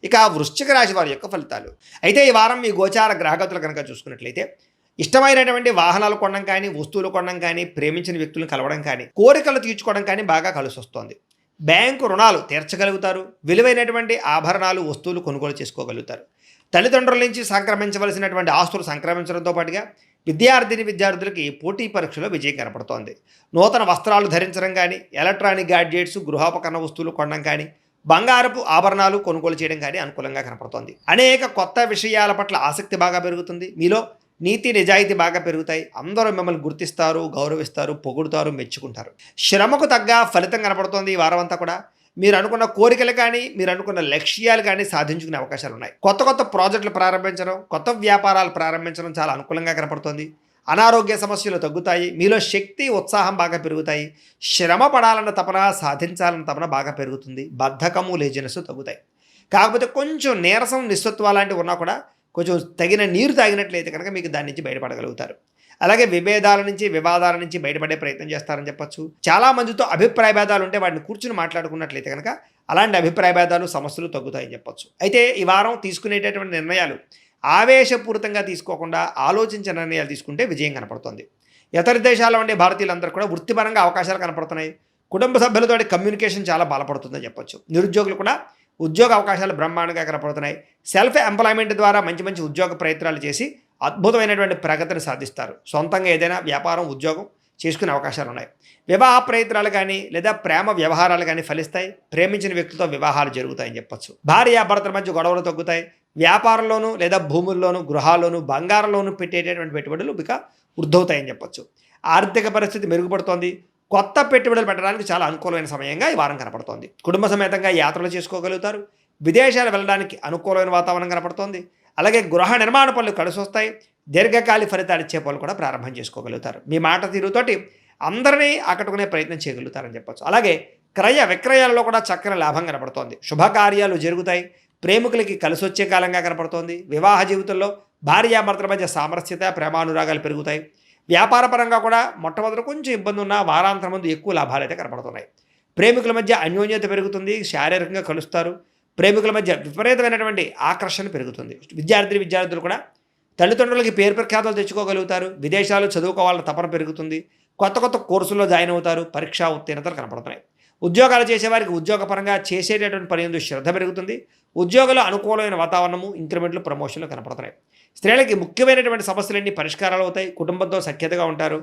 ఇక వృశ్చిక రాశి వారి యొక్క ఫలితాలు. అయితే ఈ వారం మీ గోచార గ్రహగతులు కనుక చూసుకున్నట్లయితే ఇష్టమైనటువంటి వాహనాలు కొనడం కానీ, వస్తువులు కొనడం కానీ, ప్రేమించిన వ్యక్తులను కలవడం కానీ, కోరికలు తీర్చుకోవడం కానీ బాగా కలిసొస్తోంది. బ్యాంకు రుణాలు తీర్చగలుగుతారు. విలువైనటువంటి ఆభరణాలు, వస్తువులు కొనుగోలు చేసుకోగలుగుతారు. తల్లిదండ్రుల నుంచి సంక్రమించవలసినటువంటి ఆస్తులు సంక్రమించడంతో పాటుగా విద్యార్థులకి పోటీ పరీక్షలో విజయం కనపడుతోంది. నూతన వస్త్రాలు ధరించడం కానీ, ఎలక్ట్రానిక్ గ్యాడ్జెట్స్, గృహోపకరణ వస్తువులు కొనడం కానీ, బంగారపు ఆభరణాలు కొనుగోలు చేయడం కానీ అనుకూలంగా కనపడుతోంది. అనేక కొత్త విషయాల పట్ల ఆసక్తి బాగా పెరుగుతుంది. మీలో నీతి నిజాయితీ బాగా పెరుగుతాయి. అందరూ మిమ్మల్ని గుర్తిస్తారు, గౌరవిస్తారు, పొగుడుతారు, మెచ్చుకుంటారు. శ్రమకు తగ్గ ఫలితం కనపడుతోంది ఈ వారం అంతా కూడా. మీరు అనుకున్న కోరికలు కానీ, మీరు అనుకున్న లక్ష్యాలు కానీ సాధించుకునే అవకాశాలు ఉన్నాయి. కొత్త కొత్త ప్రాజెక్టులు ప్రారంభించడం, కొత్త వ్యాపారాలు ప్రారంభించడం చాలా అనుకూలంగా కనపడుతోంది. అనారోగ్య సమస్యలు తగ్గుతాయి. మీలో శక్తి, ఉత్సాహం బాగా పెరుగుతాయి. శ్రమ పడాలన్న తపన, సాధించాలన్న తపన బాగా పెరుగుతుంది. బద్ధకము, లేజినెస్ తగ్గుతాయి. కాకపోతే కొంచెం నీరసం, నిస్సత్వ లాంటివి ఉన్నా కూడా కొంచెం తగిన నీరు తాగినట్లయితే కనుక మీకు దాని నుంచి బయటపడగలుగుతారు. అలాగే విభేదాల నుంచి, వివాదాల నుంచి బయటపడే ప్రయత్నం చేస్తారని చెప్పొచ్చు. చాలా మందితో అభిప్రాయ భేదాలు ఉంటే వాటిని కూర్చుని మాట్లాడుకున్నట్లయితే కనుక అలాంటి అభిప్రాయ భేదాలు, సమస్యలు తగ్గుతాయని చెప్పొచ్చు. అయితే ఈ వారం తీసుకునేటటువంటి నిర్ణయాలు ఆవేశపూరితంగా తీసుకోకుండా ఆలోచించిన నిర్ణయాలు తీసుకుంటే విజయం కనపడుతుంది. ఇతర దేశాల్లో ఉండే భారతీయులందరూ కూడా వృత్తిపరంగా అవకాశాలు కనపడుతున్నాయి. కుటుంబ సభ్యులతో కమ్యూనికేషన్ చాలా బలపడుతుందని చెప్పొచ్చు. నిరుద్యోగులు కూడా ఉద్యోగ అవకాశాలు బ్రహ్మాండంగా కనపడుతున్నాయి. సెల్ఫ్ ఎంప్లాయ్మెంట్ ద్వారా మంచి మంచి ఉద్యోగ ప్రయత్నాలు చేసి అద్భుతమైనటువంటి ప్రగతిని సాధిస్తారు. సొంతంగా ఏదైనా వ్యాపారం, ఉద్యోగం చేసుకునే అవకాశాలు ఉన్నాయి. వివాహ ప్రయత్నాలు కానీ లేదా ప్రేమ వ్యవహారాలు కానీ ఫలిస్తాయి. ప్రేమించిన వ్యక్తులతో వివాహాలు జరుగుతాయని చెప్పొచ్చు. భార్యాభర్తల మధ్య గొడవలు తగ్గుతాయి. వ్యాపారంలోనూ లేదా భూముల్లోనూ, గృహాల్లోనూ, బంగారంలోనూ పెట్టేటటువంటి పెట్టుబడులు ఇక వృద్ధవుతాయని చెప్పొచ్చు. ఆర్థిక పరిస్థితి మెరుగుపడుతోంది. కొత్త పెట్టుబడులు పెట్టడానికి చాలా అనుకూలమైన సమయంగా ఈ వారం కనపడుతోంది. కుటుంబ సమేతంగా యాత్రలు చేసుకోగలుగుతారు. విదేశాలు వెళ్ళడానికి అనుకూలమైన వాతావరణం కనపడుతోంది. అలాగే గృహ నిర్మాణ పనులు కలిసొస్తాయి. దీర్ఘకాలిక ఫలితాలు ఇచ్చే పనులు కూడా ప్రారంభం చేసుకోగలుగుతారు. మీ మాట తీరుతోటి అందరినీ ఆకట్టుకునే ప్రయత్నం చేయగలుగుతారని చెప్పొచ్చు. అలాగే క్రయ విక్రయాలలో కూడా చక్కని లాభం కనపడుతోంది. శుభకార్యాలు జరుగుతాయి. ప్రేమికులకి కలిసొచ్చే కాలంగా కనపడుతోంది. వివాహ జీవితంలో భార్యాభర్తల మధ్య సామరస్యత, ప్రేమానురాగాలు పెరుగుతాయి. వ్యాపారపరంగా కూడా మొట్టమొదటి కొంచెం ఇబ్బంది ఉన్న వారాంతరం ముందు ఎక్కువ లాభాలు అయితే కనపడుతున్నాయి. ప్రేమికుల మధ్య అన్యోన్యత పెరుగుతుంది. శారీరకంగా కలుస్తారు. ప్రేమికుల మధ్య విపరీతమైనటువంటి ఆకర్షణ పెరుగుతుంది. విద్యార్థులు కూడా తల్లిదండ్రులకి పేరు ప్రఖ్యాతలు తెచ్చుకోగలుగుతారు. విదేశాలు చదువుకోవాలన్న తపన పెరుగుతుంది. కొత్త కొత్త కోర్సుల్లో జాయిన్ అవుతారు. పరీక్షా ఉత్తీర్ణతలు కనపడుతున్నాయి. ఉద్యోగాలు చేసేవారికి ఉద్యోగపరంగా చేసేటటువంటి పని యందు శ్రద్ధ పెరుగుతుంది. ఉద్యోగంలో అనుకూలమైన వాతావరణము, ఇంక్రిమెంట్లు, ప్రమోషన్లు కనపడుతున్నాయి. స్త్రీలకి ముఖ్యమైనటువంటి సమస్యలన్నీ పరిష్కారాలు అవుతాయి. కుటుంబంతో సఖ్యతగా ఉంటారు.